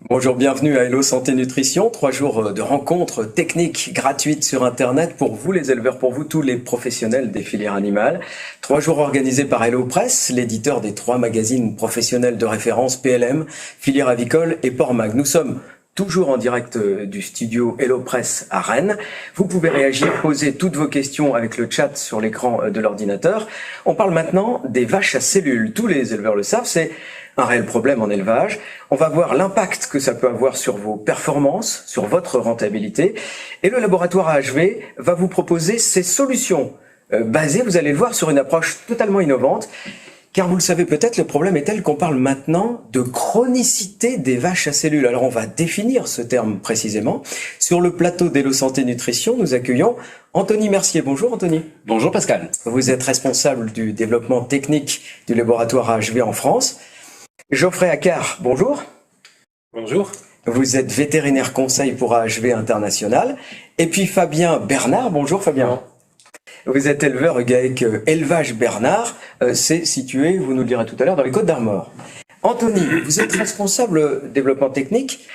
Bonjour, bienvenue à Hello Santé Nutrition. 3 jours de rencontres techniques gratuites sur Internet pour vous les éleveurs, pour vous tous les professionnels des filières animales. 3 jours organisés par Hello Press, l'éditeur des 3 magazines professionnels de référence PLM, filière avicole et Pormag. Nous sommes toujours en direct du studio Hello Press à Rennes. Vous pouvez réagir, poser toutes vos questions avec le chat sur l'écran de l'ordinateur. On parle maintenant des vaches à cellules. Tous les éleveurs le savent, c'est un réel problème en élevage. On va voir l'impact que ça peut avoir sur vos performances, sur votre rentabilité. Et le laboratoire AHV va vous proposer ces solutions basées, vous allez le voir, sur une approche totalement innovante. Car vous le savez peut-être, le problème est tel qu'on parle maintenant de chronicité des vaches à cellules. Alors on va définir ce terme précisément. Sur le plateau d'Hello Santé Nutrition, nous accueillons Anthony Mercier. Bonjour Anthony. Bonjour Pascal. Vous êtes responsable du développement technique du laboratoire AHV en France. Geoffrey Accard, bonjour. Bonjour. Vous êtes vétérinaire conseil pour AHV International. Et puis Fabien Bernard, bonjour Fabien. Vous êtes éleveur GAEC Élevage Bernard, c'est situé, vous nous le direz tout à l'heure, dans les Côtes-d'Armor. Anthony, vous êtes responsable développement technique.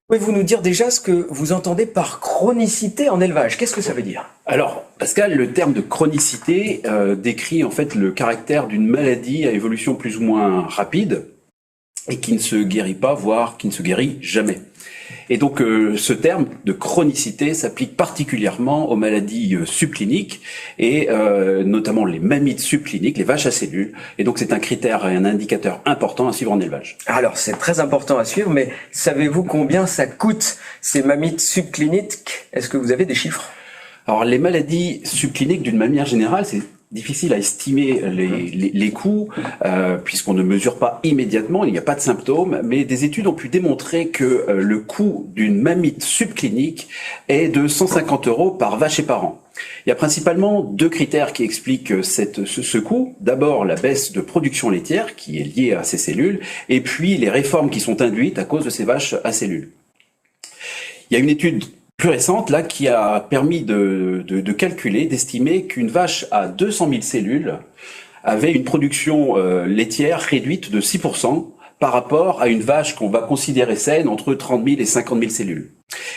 Pouvez-vous nous dire déjà ce que vous entendez par chronicité en élevage? Qu'est-ce que ça veut dire? Alors, Pascal, le terme de chronicité décrit en fait le caractère d'une maladie à évolution plus ou moins rapide et qui ne se guérit pas, voire qui ne se guérit jamais. Et donc ce terme de chronicité s'applique particulièrement aux maladies subcliniques et notamment les mammites subcliniques, les vaches à cellules. Et donc c'est un critère et un indicateur important à suivre en élevage. Alors c'est très important à suivre, mais savez-vous combien ça coûte ces mammites subcliniques? Est-ce que vous avez des chiffres? Alors les maladies subcliniques d'une manière générale, c'est difficile à estimer les coûts puisqu'on ne mesure pas immédiatement, il n'y a pas de symptômes, mais des études ont pu démontrer que le coût d'une mammite subclinique est de 150 € par vache et par an. Il y a principalement 2 critères qui expliquent ce coût. D'abord, la baisse de production laitière qui est liée à ces cellules, et puis les réformes qui sont induites à cause de ces vaches à cellules. Il y a une étude plus récente là qui a permis de calculer, d'estimer qu'une vache à 200 000 cellules avait une production laitière réduite de 6% par rapport à une vache qu'on va considérer saine entre 30 000 et 50 000 cellules.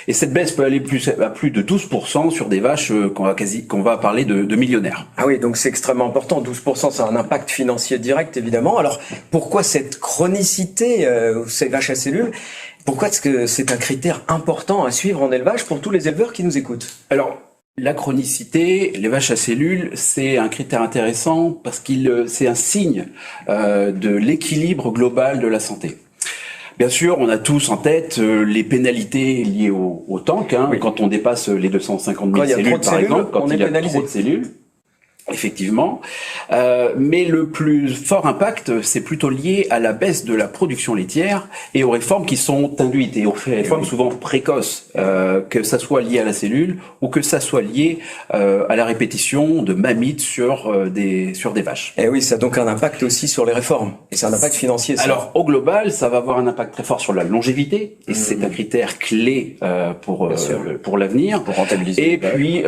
Et cette baisse peut aller à plus de 12% sur des vaches qu'on va parler de millionnaires. Ah oui, donc c'est extrêmement important. 12%, ça a un impact financier direct, évidemment. Alors, pourquoi cette chronicité, ces vaches à cellules? Pourquoi est-ce que c'est un critère important à suivre en élevage pour tous les éleveurs qui nous écoutent? Alors, la chronicité, les vaches à cellules, c'est un critère intéressant parce c'est un signe de l'équilibre global de la santé. Bien sûr, on a tous en tête les pénalités liées au tank, oui. Quand on dépasse les 250 000 cellules, par exemple, quand il y a trop de cellules. Effectivement, mais le plus fort impact, c'est plutôt lié à la baisse de la production laitière et aux réformes qui sont induites, et aux réformes souvent précoces, que ça soit lié à la cellule ou que ça soit lié à la répétition de mammites sur des vaches. Et oui, ça a donc un impact aussi sur les réformes, et c'est un impact financier. Ça. Alors, au global, ça va avoir un impact très fort sur la longévité, et c'est un critère clé pour l'avenir. Pour rentabiliser. Et puis,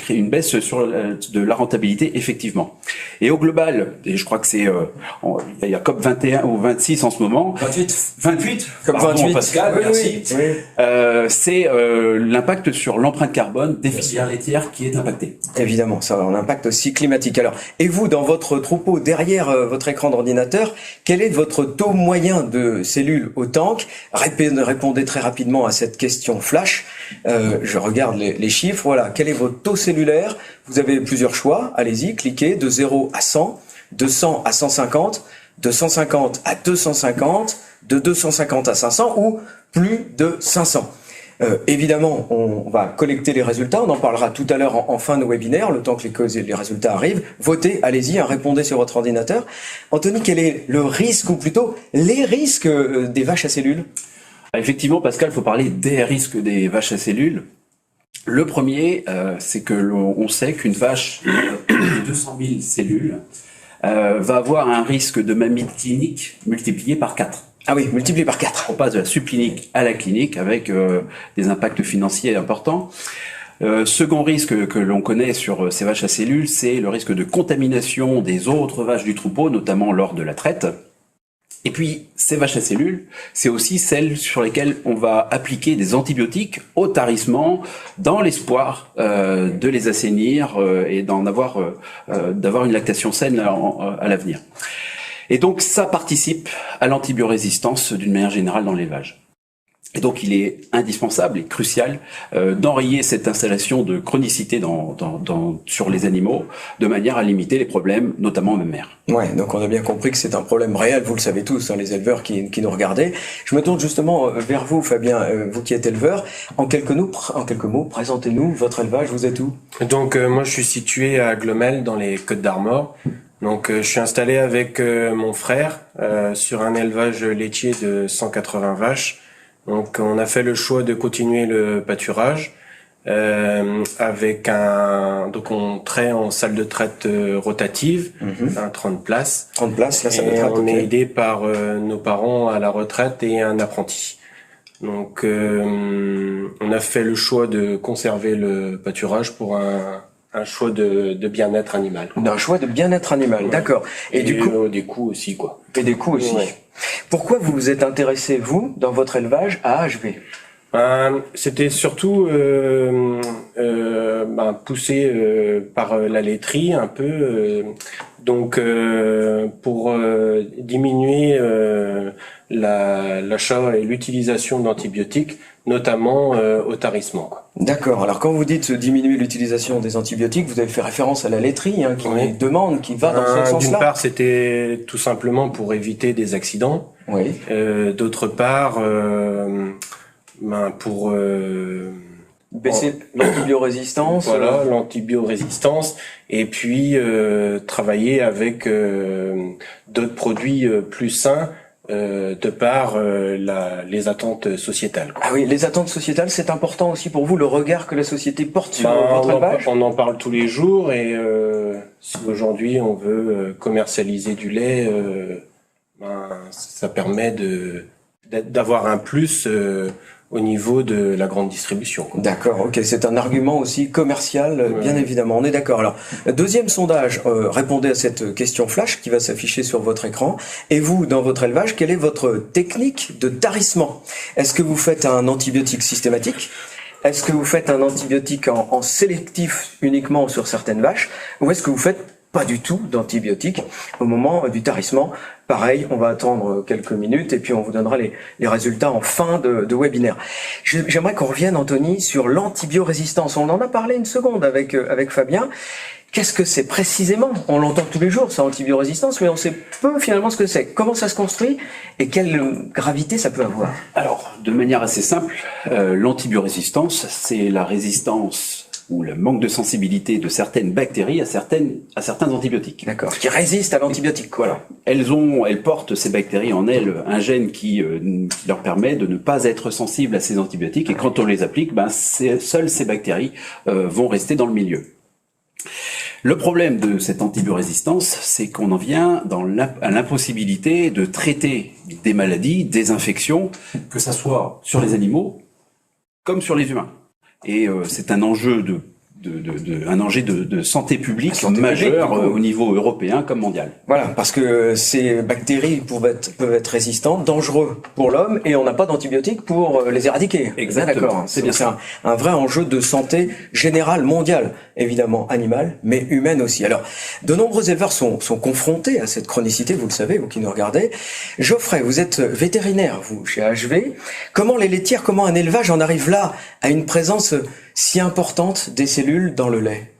une baisse de la rentabilité, effectivement. Et au global, et je crois que c'est il y a COP 21 ou 26 en ce moment. 28 COP 28. Pascal, oui, merci. Oui. C'est l'impact sur l'empreinte carbone des filières laitières qui est impacté. Évidemment, ça a un impact aussi climatique. Alors, et vous, dans votre troupeau, derrière votre écran d'ordinateur, quel est votre taux moyen de cellules au tank? Répondez très rapidement à cette question flash. Je regarde les chiffres. Voilà, quel est votre taux cellulaire? Vous avez plusieurs choix. Allez-y, cliquez de 0 à 100, de 100 à 150, de 150 à 250, de 250 à 500 ou plus de 500. Évidemment, on va collecter les résultats. On en parlera tout à l'heure en fin de webinaire, le temps que les résultats arrivent. Votez, allez-y, répondez sur votre ordinateur. Anthony, quel est le risque, ou plutôt les risques des vaches à cellules? Effectivement, Pascal, il faut parler des risques des vaches à cellules. Le premier, c'est que on sait qu'une vache de 200 000 cellules va avoir un risque de mammite clinique multiplié par 4. Ah oui, multiplié par 4. On passe de la subclinique à la clinique avec des impacts financiers importants. Second risque que l'on connaît sur ces vaches à cellules, c'est le risque de contamination des autres vaches du troupeau, notamment lors de la traite. Et puis, ces vaches à cellules, c'est aussi celles sur lesquelles on va appliquer des antibiotiques au tarissement, dans l'espoir de les assainir et d'avoir une lactation saine à l'avenir. Et donc, ça participe à l'antibiorésistance d'une manière générale dans l'élevage. Et donc, il est indispensable et crucial d'enrayer cette installation de chronicité sur les animaux, de manière à limiter les problèmes, notamment mammaires. Ouais, donc on a bien compris que c'est un problème réel, vous le savez tous, hein, les éleveurs qui nous regardez. Je me tourne justement vers vous, Fabien, vous qui êtes éleveur. En quelques mots, présentez-nous votre élevage, vous êtes où? Donc moi, je suis situé à Glomel, dans les Côtes d'Armor. Donc je suis installé avec mon frère sur un élevage laitier de 180 vaches. Donc on a fait le choix de continuer le pâturage avec donc on traite en salle de traite rotative, 30 places. 30 places, là ça va être on est aidé par nos parents à la retraite et un apprenti. Donc on a fait le choix de conserver le pâturage pour un choix de bien-être animal. D'un choix de bien-être animal, ouais. D'accord. Et du coup des coûts aussi, quoi. Et des coûts aussi. Ouais. Pourquoi vous vous êtes intéressé, vous, dans votre élevage, à AHV? C'était surtout poussé par la laiterie un peu, pour diminuer l'achat et l'utilisation d'antibiotiques, notamment au tarissement, quoi. D'accord. Alors quand vous dites diminuer l'utilisation des antibiotiques, vous avez fait référence à la laiterie, hein, qui va dans ce sens-là. D'une part, c'était tout simplement pour éviter des accidents. Oui. D'autre part, pour baisser l'antibiorésistance. Voilà, l'antibiorésistance, et puis travailler avec d'autres produits plus sains. De par les attentes sociétales, quoi. Ah oui, les attentes sociétales, c'est important aussi pour vous, le regard que la société porte sur votre élevage. On en parle tous les jours, et si aujourd'hui on veut commercialiser du lait, ça permet d'avoir un plus au niveau de la grande distribution, quoi. D'accord, ok, c'est un argument aussi commercial, bien évidemment, on est d'accord. Alors, deuxième sondage, répondez à cette question flash qui va s'afficher sur votre écran. Et vous, dans votre élevage, quelle est votre technique de tarissement? Est-ce que vous faites un antibiotique systématique? Est-ce que vous faites un antibiotique en sélectif uniquement sur certaines vaches? Ou est-ce que vous faites pas du tout d'antibiotiques au moment du tarissement? Pareil, on va attendre quelques minutes et puis on vous donnera les résultats en fin de webinaire. J'aimerais qu'on revienne, Anthony, sur l'antibiorésistance. On en a parlé une seconde avec Fabien. Qu'est-ce que c'est précisément? On l'entend tous les jours, ça, antibiorésistance, mais on sait peu finalement ce que c'est. Comment ça se construit et quelle gravité ça peut avoir? Alors, de manière assez simple, l'antibiorésistance, c'est la résistance ou le manque de sensibilité de certaines bactéries à certains antibiotiques. D'accord. Qui résistent à l'antibiotique, voilà. Elles portent, ces bactéries en elles, un gène qui leur permet de ne pas être sensibles à ces antibiotiques, et quand on les applique, seules ces bactéries vont rester dans le milieu. Le problème de cette antibiorésistance, c'est qu'on en vient à l'impossibilité de traiter des maladies, des infections, que ça soit sur les animaux comme sur les humains. Et c'est un enjeu de santé publique majeur au niveau européen comme mondial. Voilà, parce que ces bactéries peuvent être résistantes, dangereux pour l'homme, et on n'a pas d'antibiotiques pour les éradiquer. Exactement. D'accord. C'est bien ça. Un vrai enjeu de santé générale, mondiale, évidemment animale, mais humaine aussi. Alors, de nombreux éleveurs sont confrontés à cette chronicité, vous le savez, vous qui nous regardez. Geoffrey, vous êtes vétérinaire, vous, chez AHV. Comment les laitières, comment un élevage en arrive là, à une présence si importante des cellules dans le lait?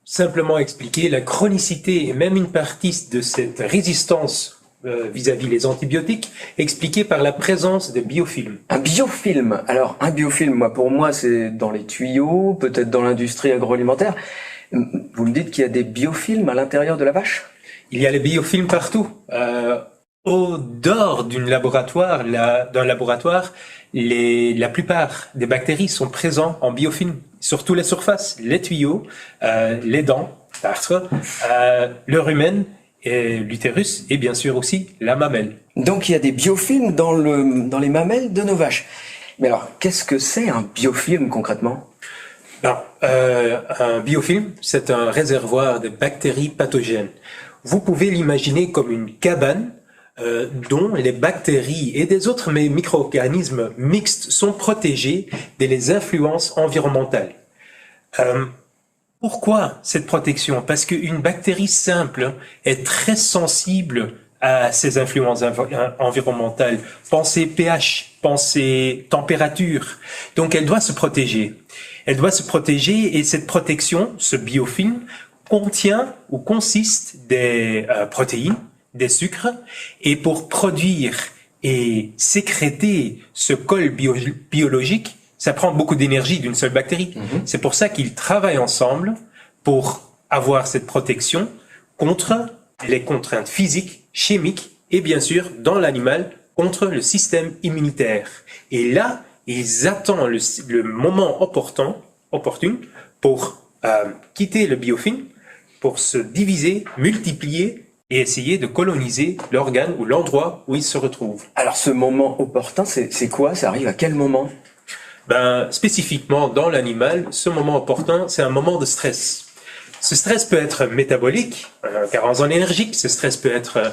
Simplement expliquer la chronicité et même une partie de cette résistance vis-à-vis les antibiotiques, expliquée par la présence de biofilms. Un biofilm. Alors, un biofilm, pour moi, c'est dans les tuyaux, peut-être dans l'industrie agroalimentaire. Vous me dites qu'il y a des biofilms à l'intérieur de la vache? Il y a les biofilms partout. Au dehors d'un laboratoire, la plupart des bactéries sont présentes en biofilm sur toutes les surfaces, les tuyaux, les dents, tartre, le rumen, et l'utérus, et bien sûr aussi la mamelle. Donc il y a des biofilms dans les mamelles de nos vaches. Mais alors, qu'est-ce que c'est un biofilm concrètement? Un biofilm, c'est un réservoir de bactéries pathogènes. vous pouvez l'imaginer comme une cabane dont les bactéries et des autres micro-organismes mixtes sont protégés des influences environnementales. Pourquoi cette protection? Parce qu'une bactérie simple est très sensible à ces influences environnementales. Pensez pH, pensez température. Donc elle doit se protéger. Elle doit se protéger et cette protection, ce biofilm, contient ou consiste des protéines, des sucres, et pour produire et sécréter ce col biologique, ça prend beaucoup d'énergie d'une seule bactérie. C'est pour ça qu'ils travaillent ensemble pour avoir cette protection contre les contraintes physiques, chimiques et bien sûr, dans l'animal, contre le système immunitaire. Et là, ils attendent le moment opportun pour quitter le biofilm, pour se diviser, multiplier et essayer de coloniser l'organe ou l'endroit où ils se retrouvent. Alors ce moment opportun, c'est quoi? Ça arrive à quel moment? Spécifiquement dans l'animal, ce moment opportun, c'est un moment de stress. Ce stress peut être métabolique, car en zone énergique, ce stress peut être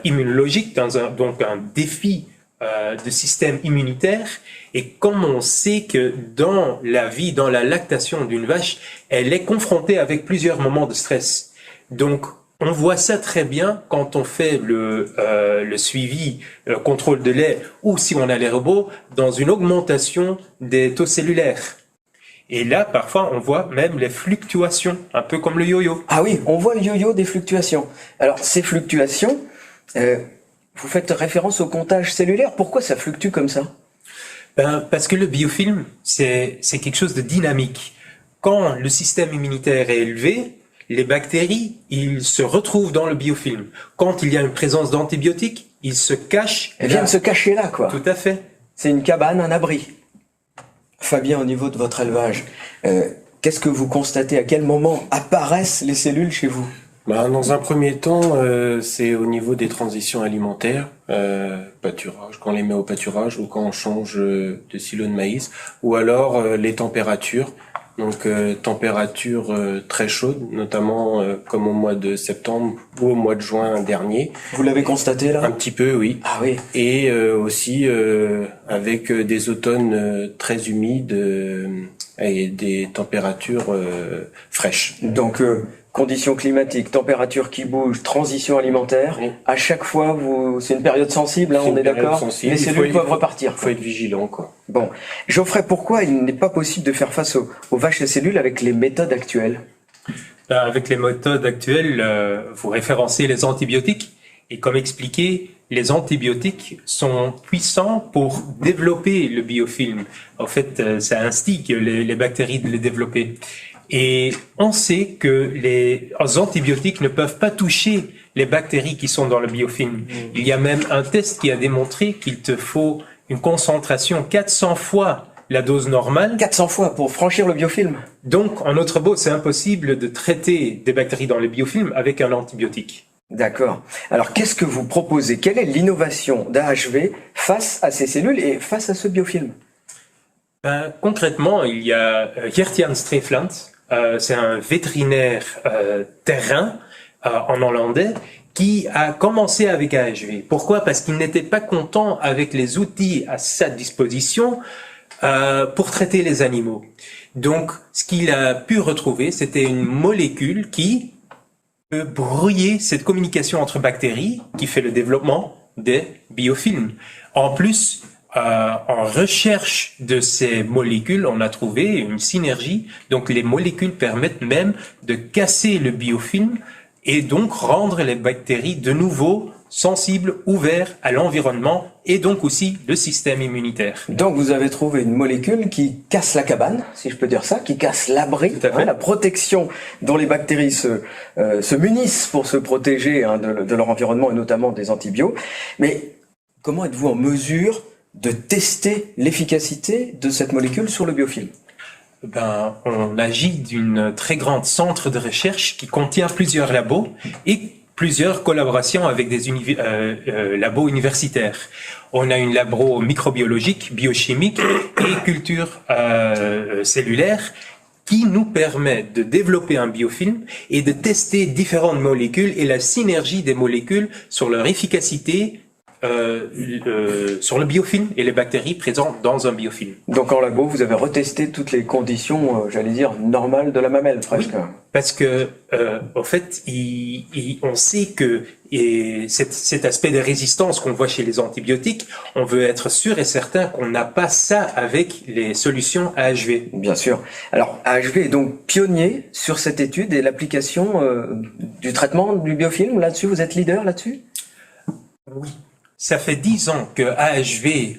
immunologique, donc un défi de système immunitaire. Et comme on sait que dans la vie, dans la lactation d'une vache, elle est confrontée avec plusieurs moments de stress. Donc, on voit ça très bien quand on fait le suivi, le contrôle de lait, ou si on a les robots, dans une augmentation des taux cellulaires. Et là, parfois, on voit même les fluctuations, un peu comme le yo-yo. Ah oui, on voit le yo-yo des fluctuations. Alors, ces fluctuations, vous faites référence au comptage cellulaire. Pourquoi ça fluctue comme ça? Parce que le biofilm, c'est quelque chose de dynamique. Quand le système immunitaire est élevé, les bactéries, ils se retrouvent dans le biofilm. Quand il y a une présence d'antibiotiques, ils se cachent. Elles viennent se cacher là, quoi. Tout à fait. C'est une cabane, un abri. Fabien, au niveau de votre élevage, qu'est-ce que vous constatez? À quel moment apparaissent les cellules chez vous? Dans un premier temps, c'est au niveau des transitions alimentaires, pâturage, quand on les met au pâturage ou quand on change de silo de maïs, ou alors les températures. Donc température très chaude, notamment comme au mois de septembre ou au mois de juin dernier. Vous l'avez constaté là? Un petit peu, oui. Ah oui. Et aussi avec des automnes très humides et des températures fraîches. Donc conditions climatiques, température qui bouge, transition alimentaire. Oui. À chaque fois, c'est une période sensible, hein, on est d'accord? Les cellules peuvent repartir. Il faut être vigilant, quoi. Bon, Geoffrey, pourquoi il n'est pas possible de faire face aux vaches et cellules avec les méthodes actuelles? Avec les méthodes actuelles, vous référencez les antibiotiques. Et comme expliqué, les antibiotiques sont puissants pour développer le biofilm. En fait, ça instigue les bactéries de les développer. Et on sait que les antibiotiques ne peuvent pas toucher les bactéries qui sont dans le biofilm. Il y a même un test qui a démontré qu'il te faut une concentration 400 fois la dose normale. 400 fois pour franchir le biofilm. Donc, en autre mot, c'est impossible de traiter des bactéries dans le biofilm avec un antibiotique. D'accord. Alors, qu'est-ce que vous proposez? Quelle est l'innovation d'AHV face à ces cellules et face à ce biofilm? Concrètement, il y a Gert-Jan Streefland. C'est un vétérinaire terrain en hollandais qui a commencé avec AHV. Pourquoi? Parce qu'il n'était pas content avec les outils à sa disposition pour traiter les animaux. Donc, ce qu'il a pu retrouver, c'était une molécule qui peut brouiller cette communication entre bactéries qui fait le développement des biofilms. En plus, en recherche de ces molécules, on a trouvé une synergie. Donc, les molécules permettent même de casser le biofilm et donc rendre les bactéries de nouveau sensibles, ouverts à l'environnement et donc aussi le système immunitaire. Donc, vous avez trouvé une molécule qui casse la cabane, si je peux dire ça, qui casse l'abri, la protection dont les bactéries se munissent pour se protéger de leur environnement et notamment des antibiotiques. Mais comment êtes-vous en mesure de tester l'efficacité de cette molécule sur le biofilm? On agit d'une très grande centre de recherche qui contient plusieurs labos et plusieurs collaborations avec des labos universitaires. On a une labo microbiologique, biochimique et culture cellulaire, qui nous permet de développer un biofilm et de tester différentes molécules et la synergie des molécules sur leur efficacité sur le biofilm et les bactéries présentes dans un biofilm. Donc en labo, vous avez retesté toutes les conditions, j'allais dire, normales de la mamelle, presque. Oui, parce que en fait, on sait que cet aspect de résistance qu'on voit chez les antibiotiques, on veut être sûr et certain qu'on n'a pas ça avec les solutions AHV. Bien sûr. Alors AHV est donc pionnier sur cette étude et l'application du traitement du biofilm. Là-dessus, vous êtes leader là-dessus? Oui. Ça fait 10 ans que AHV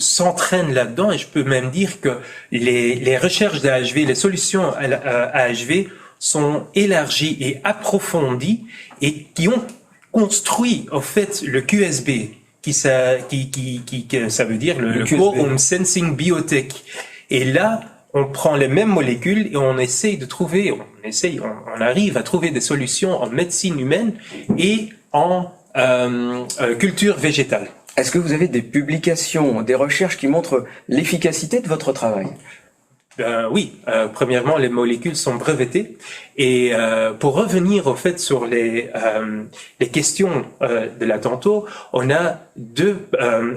s'entraîne là-dedans et je peux même dire que les recherches d'AHV, les solutions AHV sont élargies et approfondies et qui ont construit au fait le QSB, ça veut dire le Quorum Sensing Biotech. Et là, on prend les mêmes molécules et on essaye de trouver, on arrive à trouver des solutions en médecine humaine et en culture végétale. Est-ce que vous avez des publications, des recherches qui montrent l'efficacité de votre travail? Oui. Premièrement, les molécules sont brevetées. Et pour revenir au fait sur les questions de là tantôt, on a 2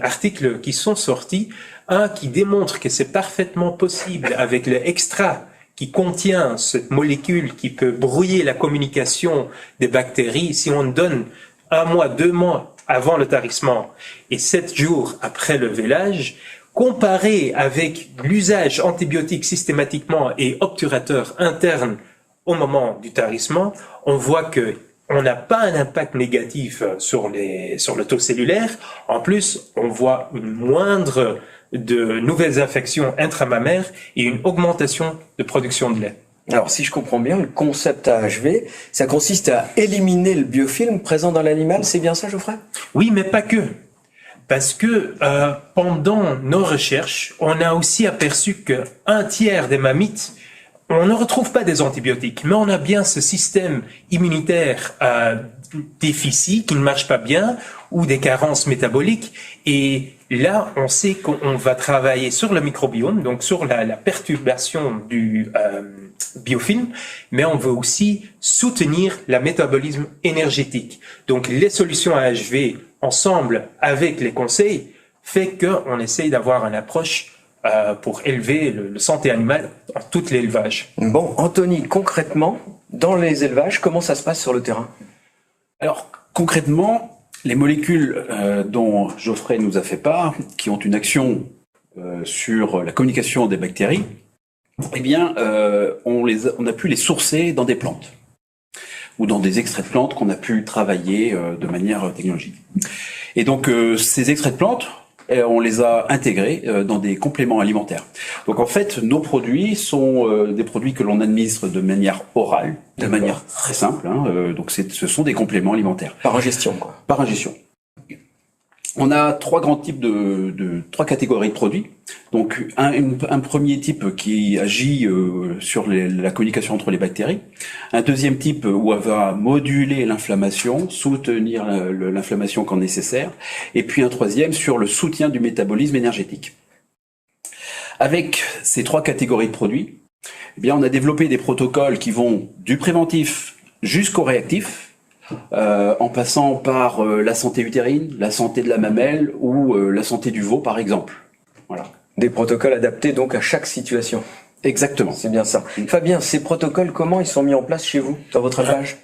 articles qui sont sortis. Un qui démontre que c'est parfaitement possible avec le extra qui contient cette molécule qui peut brouiller la communication des bactéries. Si on donne 1 mois, 2 mois avant le tarissement et 7 jours après le vélage, comparé avec l'usage antibiotique systématiquement et obturateur interne au moment du tarissement, on voit que on n'a pas un impact négatif sur le taux cellulaire. En plus, on voit une moindre de nouvelles infections intramammaires et une augmentation de production de lait. Alors, si je comprends bien, le concept AHV, ça consiste à éliminer le biofilm présent dans l'animal, c'est bien ça, Geoffrey? Oui, mais pas que. Parce que pendant nos recherches, on a aussi aperçu que 1/3 des mammites, on ne retrouve pas des antibiotiques, mais on a bien ce système immunitaire déficit qui ne marche pas bien ou des carences métaboliques. Et là, on sait qu'on va travailler sur le microbiome, donc sur la perturbation du biofilm, mais on veut aussi soutenir le métabolisme énergétique. Donc les solutions AHV ensemble avec les conseils fait qu'on essaye d'avoir une approche pour élever le santé animale en tout l'élevage. Bon, Anthony, concrètement, dans les élevages, comment ça se passe sur le terrain? Alors, concrètement, les molécules dont Geoffrey nous a fait part, qui ont une action sur la communication des bactéries, eh bien, on a pu les sourcer dans des plantes ou dans des extraits de plantes qu'on a pu travailler de manière technologique. Et donc, ces extraits de plantes, on les a intégrés dans des compléments alimentaires. Donc en fait, nos produits sont des produits que l'on administre de manière orale, de manière très simple. Donc ce sont des compléments alimentaires. Par ingestion, quoi. Par ingestion. On a 3 grands types 3 catégories de produits. Donc un premier type qui agit sur la communication entre les bactéries. Un deuxième type où elle va moduler l'inflammation, soutenir l'inflammation quand nécessaire. Et puis un troisième sur le soutien du métabolisme énergétique. Avec ces 3 catégories de produits, eh bien on a développé des protocoles qui vont du préventif jusqu'au réactif. En passant par la santé utérine, la santé de la mamelle ou la santé du veau, par exemple. Voilà. Des protocoles adaptés donc à chaque situation. Exactement. C'est bien ça. Fabien, ces protocoles, comment ils sont mis en place chez vous, dans votre élevage?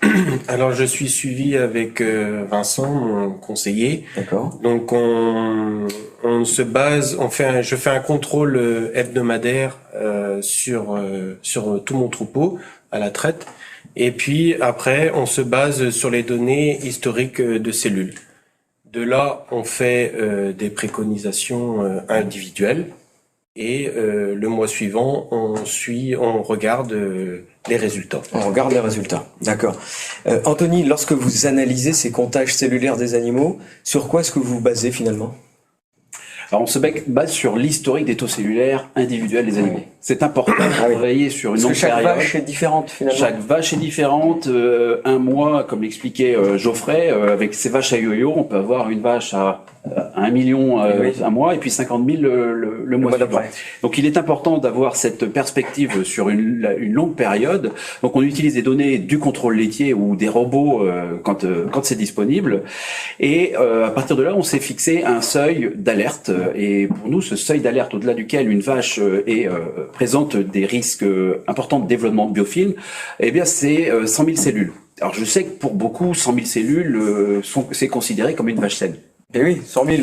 Alors, je suis suivi avec Vincent, mon conseiller. D'accord. Donc, on se base, je fais un contrôle hebdomadaire sur tout mon troupeau à la traite. Et puis après, on se base sur les données historiques de cellules. De là, on fait des préconisations individuelles et le mois suivant, on regarde les résultats. On regarde les résultats, d'accord. Anthony, lorsque vous analysez ces comptages cellulaires des animaux, sur quoi est-ce que vous vous basez finalement? Alors on se base sur l'historique des taux cellulaires individuels des animaux. C'est important de travailler sur une Parce longue que chaque période. vache est différente finalement. Chaque vache est différente. Un mois, comme l'expliquait Geoffrey, avec ces vaches à yo-yo, on peut avoir une vache à 1 million un mois et puis 50 000 le mois suivant. d'après. Donc il est important d'avoir cette perspective sur une longue période. Donc on utilise des données du contrôle laitier ou des robots quand c'est disponible. Et à partir de là, on s'est fixé un seuil d'alerte. Et pour nous, ce seuil d'alerte au-delà duquel une vache présente des risques importants de développement de biofilm, eh bien c'est 100 000 cellules. Alors je sais que pour beaucoup, 100 000 cellules c'est considéré comme une vache saine. Et oui, 100 000,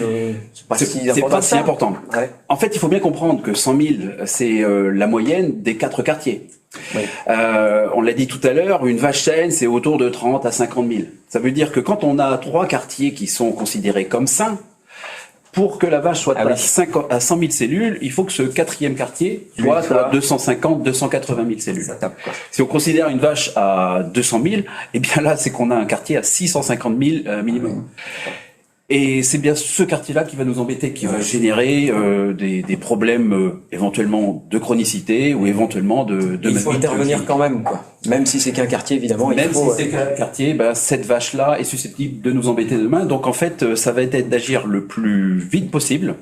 c'est pas si important. Ouais. En fait, il faut bien comprendre que 100 000, c'est la moyenne des 4 quartiers. Oui. On l'a dit tout à l'heure, une vache saine, c'est autour de 30 à 50 000. Ça veut dire que quand on a 3 quartiers qui sont considérés comme sains, pour que la vache soit à 100 000 cellules, il faut que ce 4e quartier soit à 250, 280 000 cellules. Ça tape, quoi. Si on considère une vache à 200 000, eh bien là, c'est qu'on a un quartier à 650 000 minimum. Et c'est bien ce quartier-là qui va nous embêter, qui va générer des problèmes éventuellement de chronicité ou éventuellement de il faut intervenir quand même, quoi. Même si c'est qu'un quartier, évidemment. Même si c'est qu'un quartier, cette vache-là est susceptible de nous embêter demain. Donc en fait, ça va être d'agir le plus vite possible,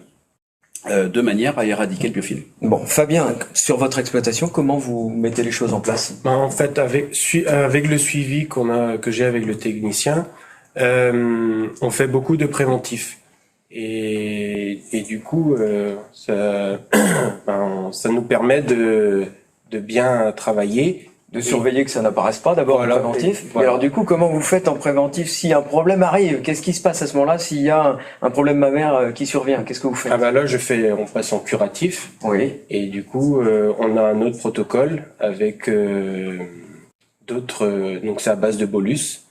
de manière à éradiquer le biofilm. Bon, Fabien, sur votre exploitation, comment vous mettez les choses en place? En fait, avec le suivi que j'ai avec le technicien, on fait beaucoup de préventifs et du coup ça nous permet de bien travailler, de surveiller que ça n'apparaisse pas d'abord en préventif. Voilà. Et alors du coup, comment vous faites en préventif si un problème arrive? Qu'est-ce qui se passe à ce moment-là s'il y a un problème mammaire qui survient? Qu'est-ce que vous faites? Ah bah là on passe en curatif. Oui. Et du coup on a un autre protocole avec d'autres donc c'est à base de bolus.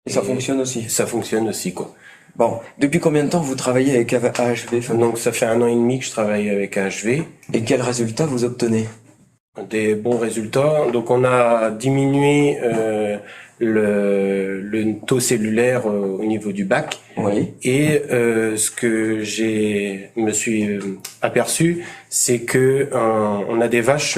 Et ça fonctionne aussi. Ça fonctionne aussi, quoi. Bon, depuis combien de temps vous travaillez avec AHV, Fabien? Donc ça fait 1 an et demi que je travaille avec AHV. Et quels résultats vous obtenez? Des bons résultats. Donc on a diminué le taux cellulaire au niveau du bac. Oui. Et ce que me suis aperçu, c'est que on a des vaches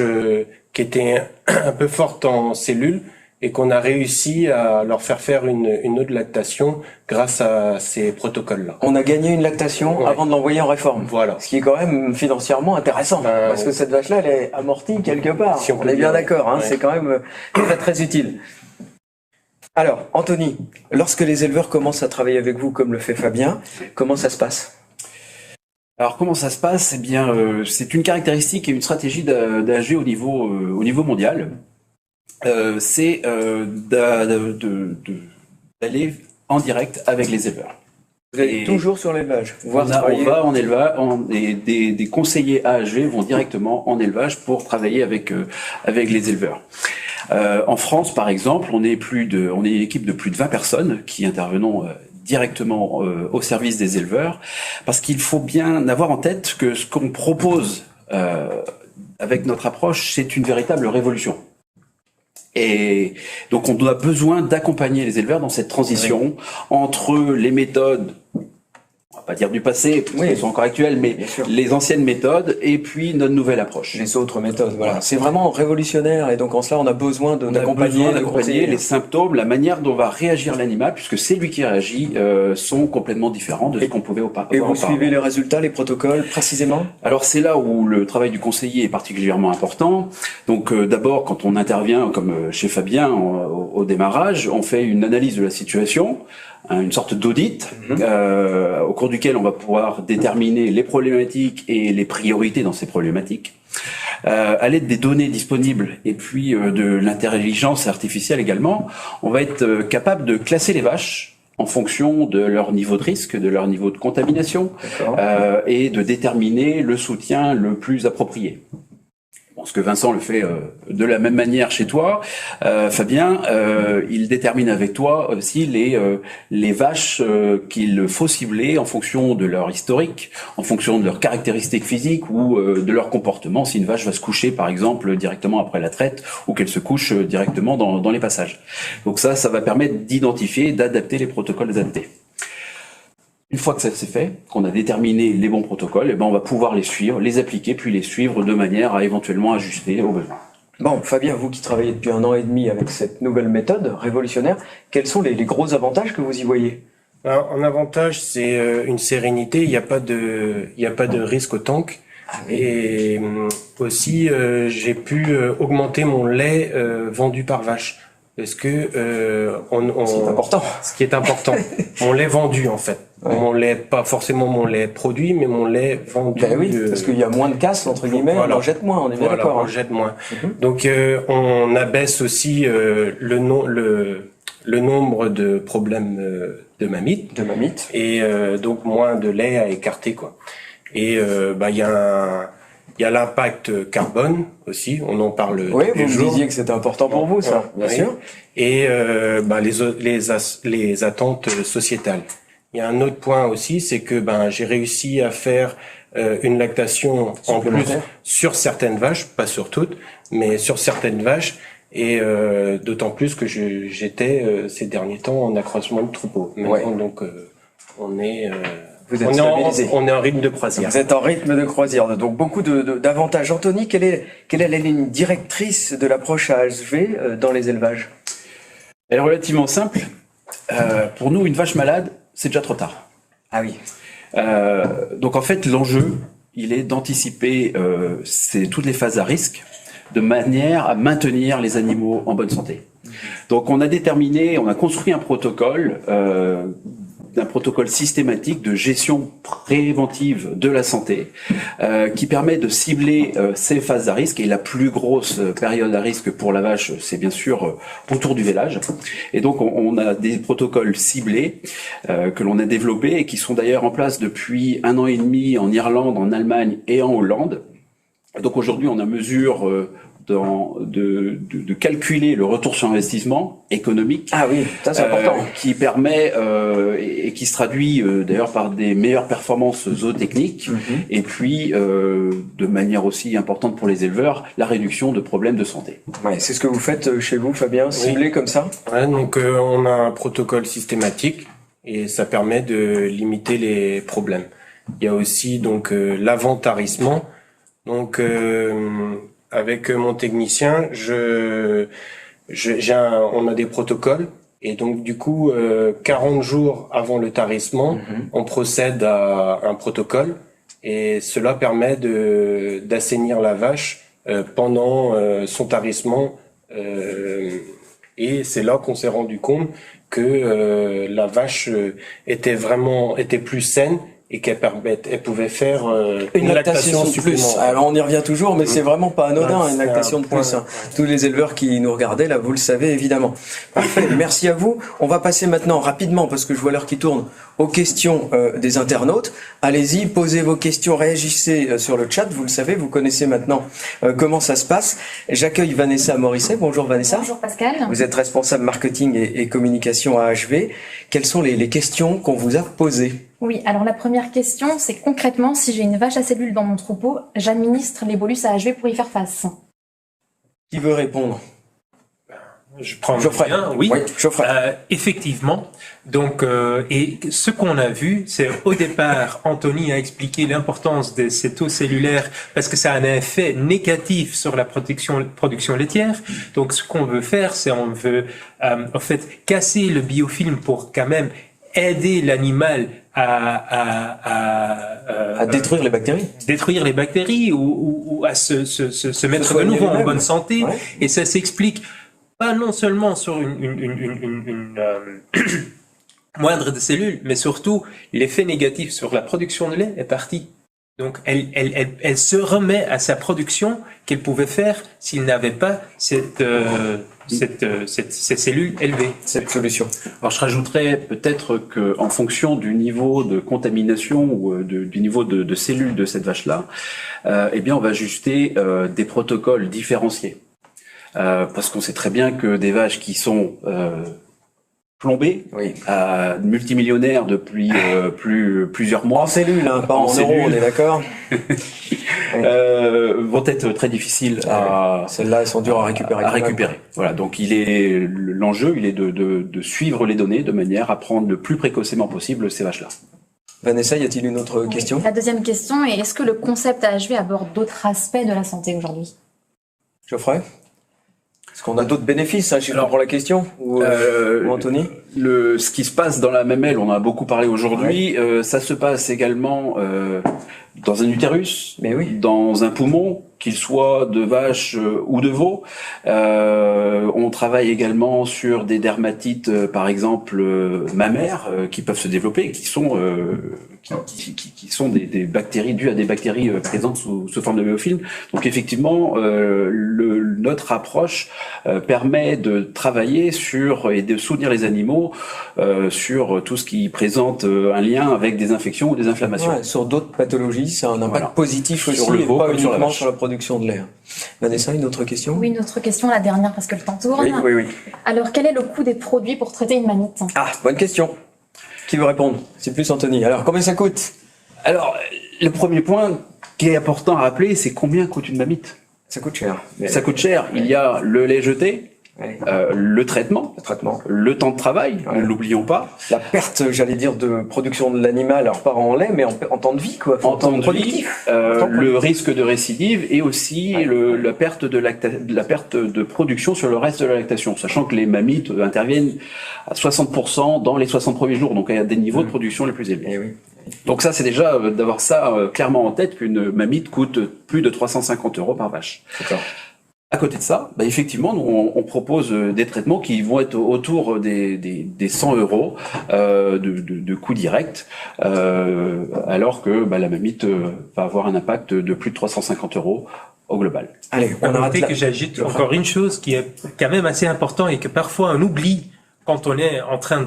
qui étaient un peu fortes en cellules, et qu'on a réussi à leur faire une autre lactation grâce à ces protocoles-là. On a gagné une lactation avant de l'envoyer en réforme. Voilà. Ce qui est quand même financièrement intéressant. Parce que cette vache-là, elle est amortie quelque part. Si on est bien d'accord, hein, c'est quand même très très utile. Alors, Anthony, lorsque les éleveurs commencent à travailler avec vous, comme le fait Fabien, comment ça se passe? Alors comment ça se passe? Eh bien, c'est une caractéristique et une stratégie d'AHV au niveau mondial. C'est d'aller en direct avec les éleveurs. Vous allez toujours sur l'élevage. On va en élevage, des conseillers AHV vont directement en élevage pour travailler avec les éleveurs. En France, par exemple, on est une équipe de plus de 20 personnes qui intervenons directement au service des éleveurs, parce qu'il faut bien avoir en tête que ce qu'on propose avec notre approche, c'est une véritable révolution. Et donc on a besoin d'accompagner les éleveurs dans cette transition entre les méthodes, on va pas dire du passé, parce qu'elles sont encore actuelles, mais les anciennes méthodes et puis notre nouvelle approche. Les autres méthodes, voilà. C'est vraiment révolutionnaire et donc en cela on a besoin d'accompagner les symptômes, la manière dont va réagir l'animal, puisque c'est lui qui réagit, sont complètement différents de ce qu'on pouvait auparavant. Et vous suivez les résultats, les protocoles précisément? Alors c'est là où le travail du conseiller est particulièrement important. Donc d'abord, quand on intervient, comme chez Fabien au démarrage, on fait une analyse de la situation, une sorte d'audit au cours duquel on va pouvoir déterminer les problématiques et les priorités dans ces problématiques. À l'aide des données disponibles et puis de l'intelligence artificielle également, on va être capable de classer les vaches en fonction de leur niveau de risque, de leur niveau de contamination, et de déterminer le soutien le plus approprié. Parce que Vincent le fait de la même manière chez toi, Fabien, il détermine avec toi aussi les vaches qu'il faut cibler en fonction de leur historique, en fonction de leurs caractéristiques physiques ou de leur comportement. Si une vache va se coucher, par exemple, directement après la traite, ou qu'elle se couche directement dans les passages. Donc ça va permettre d'identifier, d'adapter les protocoles adaptés. Une fois que ça s'est fait, qu'on a déterminé les bons protocoles, eh ben on va pouvoir les suivre, les appliquer, puis les suivre de manière à éventuellement ajuster aux besoins. Bon, Fabien, vous qui travaillez depuis 1 an et demi avec cette nouvelle méthode révolutionnaire, quels sont les gros avantages que vous y voyez? Alors, en avantage, c'est une sérénité. Il n'y a pas de risque au tank. Et aussi, j'ai pu augmenter mon lait vendu par vache. Parce que c'est important. Ce qui est important, mon lait vendu en fait. Ouais. Mon lait, pas forcément mon lait produit, mais mon lait vendu. Ben oui, parce qu'il y a moins de casse entre guillemets, voilà. On en jette moins, on est bien d'accord. On jette moins. Donc on abaisse aussi le nombre de problèmes de mammites. Et donc moins de lait à écarter quoi. Et il y a l'impact carbone aussi, on en parle tous les jours. Vous me disiez que c'était important pour vous, ça, bien sûr. Et les attentes sociétales. Il y a un autre point aussi, c'est que j'ai réussi à faire une lactation en plus sur certaines vaches, pas sur toutes, mais sur certaines vaches. Et d'autant plus que j'étais ces derniers temps en accroissement de troupeau. Maintenant, donc on est en rythme de croisière. Vous êtes en rythme de croisière, donc beaucoup d'avantages. Anthony, quelle est la ligne directrice de l'approche AHV dans les élevages? Elle est relativement simple. Pour nous, une vache malade, c'est déjà trop tard. Ah oui. Donc en fait, l'enjeu, il est d'anticiper toutes les phases à risque de manière à maintenir les animaux en bonne santé. Donc on a construit un protocole systématique de gestion préventive de la santé qui permet de cibler ces phases à risque. Et la plus grosse période à risque pour la vache, c'est bien sûr autour du vélage. Et donc on a des protocoles ciblés que l'on a développés et qui sont d'ailleurs en place depuis 1 an et demi en Irlande, en Allemagne et en Hollande. Donc aujourd'hui on a mesure de calculer le retour sur investissement économique. Ah oui, ça c'est important. Qui permet et qui se traduit d'ailleurs par des meilleures performances zootechniques et puis de manière aussi importante pour les éleveurs, la réduction de problèmes de santé. Ouais, c'est ce que vous faites chez vous, Fabien, ciblé comme ça. Ouais, donc on a un protocole systématique et ça permet de limiter les problèmes. Il y a aussi donc l'inventarissement. Donc avec mon technicien, on a des protocoles et donc du coup 40 jours avant le tarissement, on procède à un protocole et cela permet d'assainir la vache pendant son tarissement et c'est là qu'on s'est rendu compte que la vache était plus saine et qu'elle pouvait faire une lactation de plus. Alors on y revient toujours, mais c'est vraiment pas anodin, une lactation de plus. Tous les éleveurs qui nous regardaient, là, vous le savez évidemment. Parfait, merci à vous. On va passer maintenant rapidement, parce que je vois l'heure qui tourne, aux questions des internautes. Allez-y, posez vos questions, réagissez sur le chat. Vous le savez, vous connaissez maintenant comment ça se passe. J'accueille Vanessa Morisset. Bonjour Vanessa. Bonjour Pascal. Vous êtes responsable marketing et communication à AHV. Quelles sont les questions qu'on vous a posées? Oui, alors la première question, c'est concrètement, si j'ai une vache à cellules dans mon troupeau, j'administre les bolus AHV pour y faire face. Qui veut répondre? Je prends Geoffrey. bien, oui. Geoffrey. Effectivement. Donc, et ce qu'on a vu, c'est au départ, Anthony a expliqué l'importance de cette eau cellulaire parce que ça a un effet négatif sur la production laitière. Donc, ce qu'on veut faire, c'est on veut en fait casser le biofilm pour quand même aider l'animal à détruire les bactéries. Détruire les bactéries ou à se mettre de nouveau en bonne santé. Ouais. Et ça s'explique pas non seulement sur une moindre de cellules, mais surtout l'effet négatif sur la production de lait est parti. Donc elle se remet à sa production qu'elle pouvait faire s'il n'avait pas ces cellules élevées. Cette solution. Alors je rajouterais peut-être que en fonction du niveau de contamination ou du niveau de cellules de cette vache-là, eh bien on va ajuster des protocoles différenciés. Parce qu'on sait très bien que des vaches qui sont plombées, multimillionnaires depuis plusieurs mois. En cellules, hein, pas en euros, on est d'accord. Vont être très difficiles celles-là, elles sont dures à récupérer. Voilà, donc l'enjeu, il est de suivre les données de manière à prendre le plus précocement possible ces vaches-là. Vanessa, y a-t-il une autre question? La deuxième question est, est-ce que le concept AHV aborde d'autres aspects de la santé aujourd'hui? Geoffrey? Est-ce qu'on a d'autres bénéfices, je comprends la question, ou Anthony? Ce qui se passe dans la mamelle, on en a beaucoup parlé aujourd'hui, ça se passe également dans un utérus, Mais oui. dans un poumon, qu'il soit de vache ou de veau. On travaille également sur des dermatites, par exemple mammaires, qui peuvent se développer, qui sont des bactéries dues à des bactéries présentes sous forme de biofilm. Donc effectivement, notre approche permet de travailler sur et de soutenir les animaux sur tout ce qui présente un lien avec des infections ou des inflammations. Ouais, sur d'autres pathologies, ça a un impact positif aussi, sur le veau, et pas comme sur la uniquement vache. sur la production de lait. Vanessa, une autre question? Oui, une autre question, la dernière parce que le temps tourne. Oui. Alors, quel est le coût des produits pour traiter une mamite? Ah, bonne question. Qui veut répondre? C'est plus Anthony. Alors, combien ça coûte? Alors, le premier point qui est important à rappeler, c'est combien coûte une mamite. Ça coûte cher. Ça coûte cher. Il y a le lait jeté, le traitement, le temps de travail, ne l'oublions pas. La perte, j'allais dire, de production de l'animal, alors pas en lait, mais en temps de vie, quoi. En temps de vie, productif. le risque de récidive et aussi la perte de production sur le reste de la lactation, sachant que les mammites interviennent à 60% dans les 60 premiers jours, donc il y a des niveaux de production les plus élevés. Eh oui. Donc ça, c'est déjà d'avoir ça clairement en tête, qu'une mamite coûte plus de 350 € par vache. D'accord. À côté de ça, effectivement, nous, on propose des traitements qui vont être autour des 100 € de coût direct, alors que la mamite va avoir un impact de plus de 350 € au global. Allez, on arrête là. Que j'ajoute encore une chose qui est quand même assez important et que parfois on oublie quand on est en train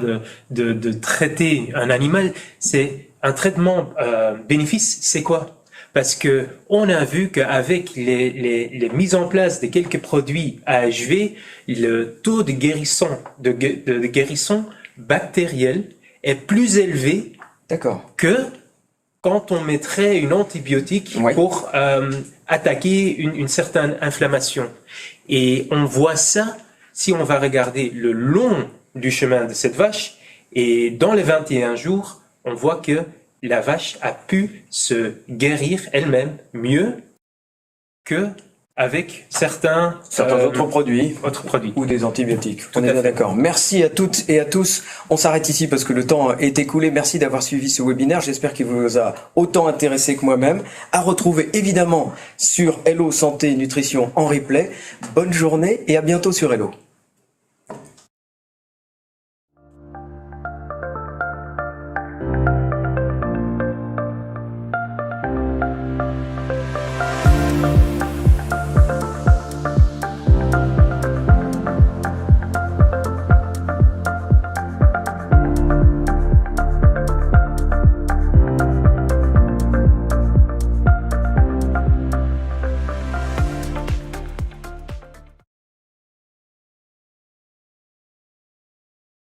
de traiter un animal, c'est un traitement bénéfice, c'est quoi? Parce que on a vu qu'avec les mises en place de quelques produits AHV, le taux de guérison bactérielle est plus élevé que quand on mettrait une antibiotique pour attaquer une certaine inflammation. Et on voit ça si on va regarder le long du chemin de cette vache, et dans les 21 jours, on voit que la vache a pu se guérir elle-même mieux que avec certains autres produits ou des antibiotiques. On est bien d'accord. Merci à toutes et à tous. On s'arrête ici parce que le temps est écoulé. Merci d'avoir suivi ce webinaire. J'espère qu'il vous a autant intéressé que moi-même. À retrouver évidemment sur Hello Santé et Nutrition en replay. Bonne journée et à bientôt sur Hello.